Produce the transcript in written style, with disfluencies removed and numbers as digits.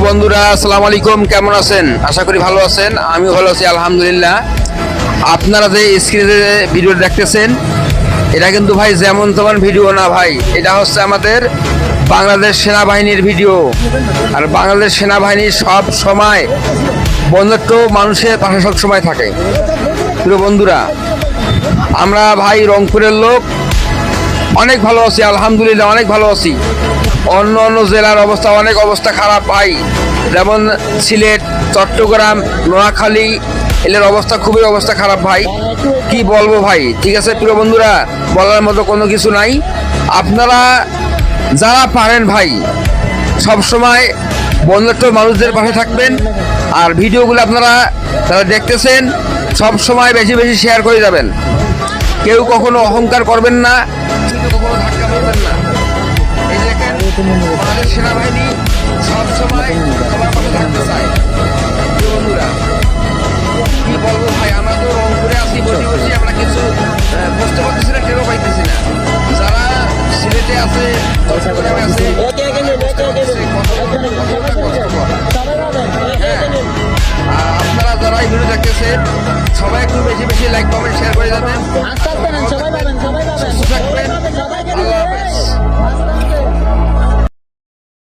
বন্ধুরা আসসালামু আলাইকুম, কেমন আছেন? আশা করি ভালো আছেন। আমি ভালো আছি আলহামদুলিল্লাহ। আপনারা যে স্ক্রিনে ভিডিও দেখতেছেন এটা কিন্তু ভাই যেমন তেমন ভিডিও না ভাই, এটা হচ্ছে আমাদের বাংলাদেশ সেনাবাহিনীর ভিডিও। আর বাংলাদেশ সেনাবাহিনী সব সময় বন্ধুত্ব মানুষের পাশে সব সময় থাকে। প্রিয় বন্ধুরা, আমরা ভাই রংপুরের লোক, অনেক ভালো আছি আলহামদুলিল্লাহ, অনেক ভালো আছি। অন্য অন্য জেলার অবস্থা খারাপ ভাই, যেমন সিলেট, চট্টগ্রাম, নোয়াখালী, এদের খুবই অবস্থা খারাপ ভাই। কি বলবো ভাই, ঠিক আছে প্রিয় বন্ধুরা, বলার মতো কোনো কিছু নাই। আপনারা যারা পারেন ভাই সব সময় বন্ধুত্ব মানুষদের পাশে থাকবেন। আর ভিডিওগুলো আপনারা যারা দেখতেছেন সব সময় বেশি বেশি শেয়ার করে যাবেন। কেউ কখনো অহংকার করবেন না, কখনো ধাক্কা মারবেন না। এই দেখেন আমাদের সেনাবাহিনী সব সময় সবার পাশে থাকতে চায়। বন্ধুরা কি বলবো ভাই, আমরা তো রংপুরে আছি, বসে আমরা কিছু বুঝতে পারতেছি না, টেরও পাইতেছি না। যারা সিলেটে আছে, চট্টগ্রামে আছে, আপনারা যারা এই ভিডিও দেখতেছেন সবাই একটু বেশি বেশি লাইক কমেন্ট শেয়ার করে যাবেন।